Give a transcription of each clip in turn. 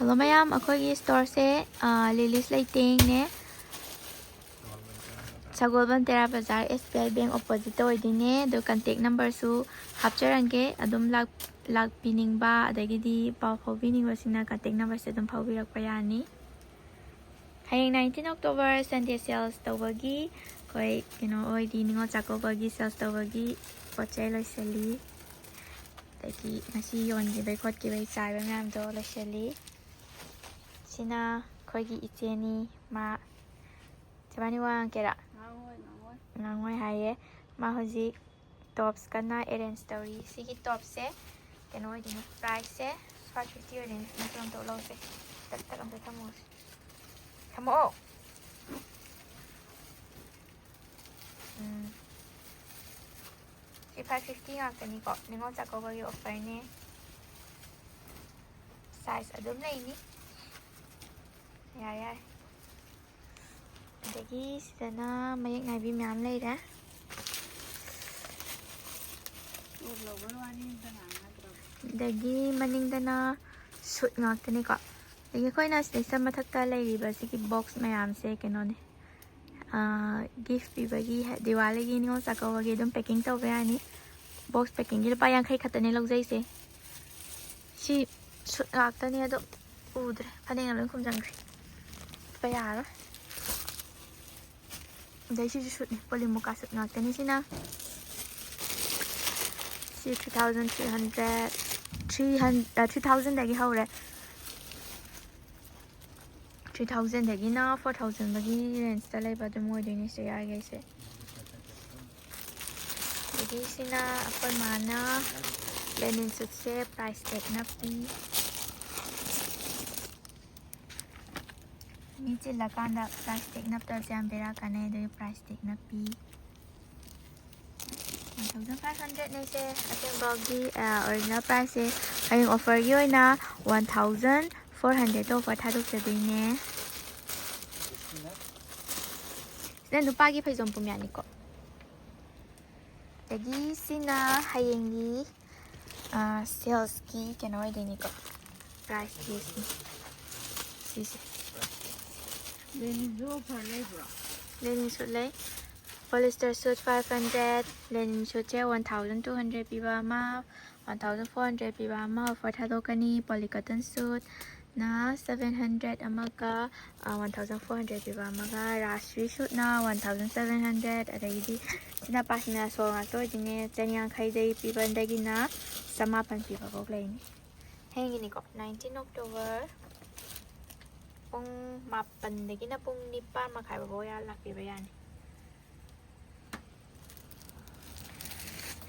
Hello mayam akhoi store se Lily's lighting ne Sagol Bantera Bazaar SBI Bank opposite oidine do contact number su hapcharange adum lag pining ba adagidi paw phawbining wasina contact number se adum phawbirak payani Hayeng 19 October Sunday sales tawagi koi oidi ningo chakobagi sales tawagi pochai loisali taki ngasi yon gi bai khot gi bai chai ba myam do loisali Sina khoi gi icheni ma chabani wang kera ngangoi haye ma hoji tops kana arrange story sigi top se kenoi dinu price se 550 rin natom to lo se tak am ta thamo si 550 ngak tani ko ningo chako ba gi offer ne size adum nei ni ya Dagi sidana mayak naibi myam leira Dagi maningdana suit ngaktani ko Dagi koina sa mathakta leiriba sigi box mayam se kenone gift pibagi Diwali gi ningo sakawagi dum packing tawba yani box packing gi pa yang khai khatane logjai se si suit ngaktani ado udre phaning alon khumjangri payara Dai si shoot ni polymuka suit ngaktani sina si 3000 dagi haure 3000 dagi na 4000 dagi range ta lai ba dum moi dini se ya gai se dagi sina apar mana lenin suit se price tag na pi Niche lakanda price tag na tar jam bera kane de price tag na pi 1500 ne se atem bogi original price se ayung offer gi na 1400 to for thaduk se dine Sen du pagi phai jom pumya ni ko Dagi sina hayeng gi sales ki kenoi de ni ko price ki si Lenin zo par lai bra. Lenin suit lai Polyester suit 500 Lenin suit che 1200 piba ma 1400 piba ma for thadokani polycotton suit na 700 amaga 1400 piba amaga rashri suit na 1700 adagidi sina pasina so ngak to jine chanyang khai dei piba dagi na samapan piba bok lai ni hengi ni ko 19 October pung mapan dagi na pung nipan makai baboya lakpi bayan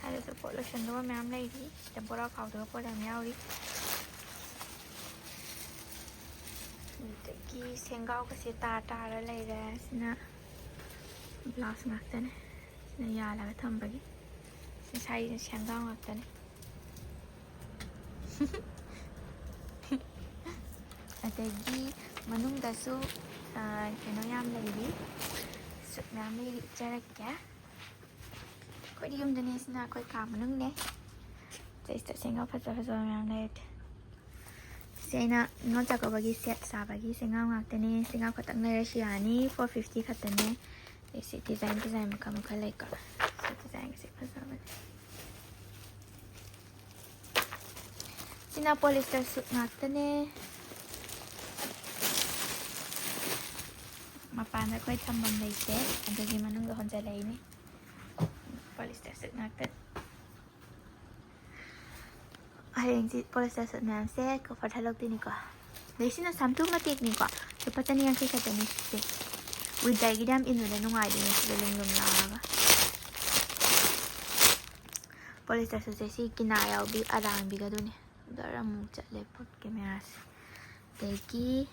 Ada support lotion do myam lai di tempura khau do po dam yaw ri Dagi sengau ka se ta ra lai ra sina blouse ngak tan sina ya la ka tham bagi sai sengau ngak tan Adagi manung da su keno yam lady sut myam lady charak kya koi di yum dane sina koi ka manung ne sai sta senga phaja myam lady sena no ta ko bagi set sa bagi senga ngak tane senga khatak na rasiani 450 khatane ese design makam khalai ka design se phaja ba sina polyester suit ngak tane Mapana koi thambam lai se adagi manung ga honja lai ni polyester suit ngak Hayeng ji polyester suit myam se ko phathalok ti ni ko Desina samtu matik ni ko to patani yang kika tani se with diagram inu le nungai di ni se lung la ga Polyester suit se si kinaya bi arang bi ga do ni daram chatle pot camera se degi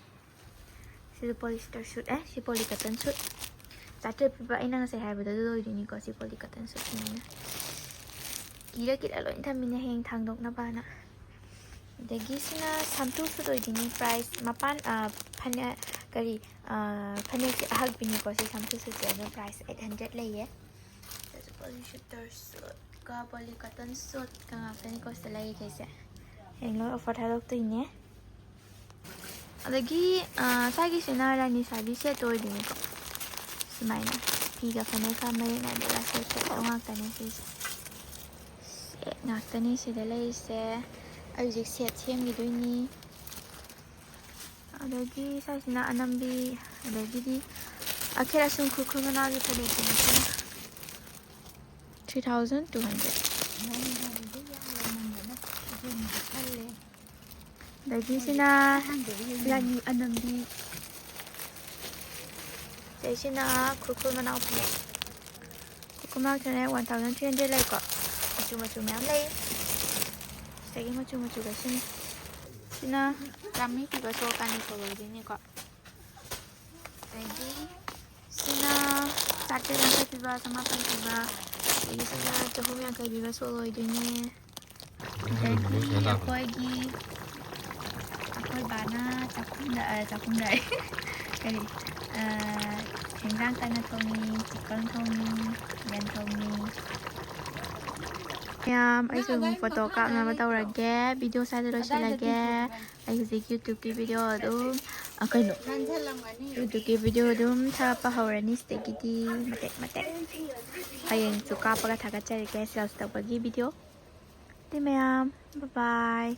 Si polyester suit si polycotton suit Tatu pipa ina nga say hai bada do ni ko si polycotton suit ni na Kira kira lo inta mina heng thangdok na ba na Dagi sina samtu suit oi dini price mapan phanya kari phanya ki ahag bini ko si samtu suit ja price 800 lai ye So polyester suit ka polycotton suit ka nga tani ko sa lai kaise heng lo offer thalok to ni ꯑꯗꯒꯤ ꯁꯥꯏꯒꯤꯁꯤꯅ ꯔꯥꯅꯤ ꯁꯥꯕꯤ set ꯑꯣꯏꯗꯣꯏꯅꯤꯀꯣ ꯁꯨꯃꯥꯏꯅ ꯐꯤꯒ ꯐꯅꯦꯛꯀ ꯃꯌꯦꯛ ꯅꯥꯏꯕꯒ set ꯉꯥꯛꯇꯅꯤ ꯁꯤꯁꯦ set ꯉꯥꯛꯇꯅꯤ ꯁꯤꯗ ꯂꯩꯔꯤꯁꯦ ꯑꯩ ꯍꯧꯖꯤꯛ ꯁꯦꯠ ꯁꯦꯝꯈꯤꯗꯣꯏꯅꯤ ꯑꯗꯒꯤ ꯁꯥꯏꯁꯤꯅ ꯑꯅꯝꯕꯤ ꯑꯗꯒꯤꯗꯤ ꯑꯈꯦꯠ ꯑꯁꯨꯝ ꯈꯨꯔꯈꯨꯜ ꯃꯅꯥꯎꯒꯤ ꯐꯅꯦꯛꯁꯤꯅ 3,200 ꯑꯗꯒꯤꯁꯤꯅ ꯔꯥꯅꯤ ꯑꯅꯝꯕꯤ ꯁꯤꯁꯤꯅ ꯈꯨꯔꯈꯨꯜ ꯃꯅꯥꯎ ꯐꯅꯦꯛ ꯈꯨꯔꯈꯨꯜ ꯃꯅꯥꯎ ꯐꯅꯦꯛ 1,300 ꯂꯩꯀꯣ ꯃꯆꯨ ꯃꯆꯨ ꯃꯌꯥꯝ ꯂꯩ ꯁꯤꯗꯒꯤ ꯃꯆꯨ ꯃꯆꯨꯒ ꯁꯤꯅ ꯆꯥꯝꯃꯔꯤ ꯄꯤꯕ ꯁꯣꯛꯀꯥꯟꯗ ꯁꯣꯛꯂꯣꯏꯗꯣꯏꯅꯤꯀꯣ ꯑꯗꯒꯤ ꯁꯤꯅ 450 ꯄꯤꯕ 1,500 ꯄꯤꯕ ꯑꯗꯒꯤ ꯁꯤꯅ 250 ꯄꯤꯕ ꯁꯣꯛꯂꯣꯏꯗꯣꯏꯅꯦ ꯑꯗꯒꯤ ꯑꯩꯈꯣꯏ ꯕꯥꯅ ꯆꯥꯛꯈꯨꯝꯗ ꯀꯔꯤ ꯍꯦꯟꯖꯥꯡ ꯀꯟꯅ ꯊꯣꯡꯉꯤ ꯆꯤꯛꯀꯟ ꯊꯣꯡꯉꯤ ꯌꯦꯟ ꯊꯣꯡꯉꯤ ꯃꯌꯥꯝ ꯑꯩꯁꯨ ꯑꯃꯨꯛ ꯐꯣꯇꯣ ꯀꯥꯞꯅꯕ ꯇꯧꯔꯒꯦ ꯚꯤꯗꯤꯑꯣ ꯁ꯭ꯋꯥꯏꯗ ꯂꯣꯏꯁꯤꯜꯂꯒꯦ ꯑꯩ ꯍꯧꯖꯤꯛ ꯌꯨꯇ꯭ꯌꯨꯕꯀꯤ ꯚꯤꯗꯤꯑꯣ ꯑꯗꯨꯝ ꯌꯨꯇ꯭ꯌꯨꯕꯀꯤ ꯚꯤꯗꯤꯑꯣ ꯑꯗꯨꯝ ꯊꯥꯒꯠꯄ ꯍꯧꯔꯅꯤ ꯁꯤꯗꯒꯤꯗꯤ ꯃꯇꯦꯛ ꯃꯇꯦꯛ ꯍꯌꯦꯡꯁꯨ ꯀꯥꯞꯄꯒ ꯊꯥꯒꯠꯆꯔꯤꯒꯦ ꯁꯦꯜꯁ ꯇꯧꯕꯒꯤ ꯚꯤꯗꯤꯑꯣ ꯑꯗꯨ ꯃꯌꯥꯝ ꯕꯥꯏ ꯕꯥꯏ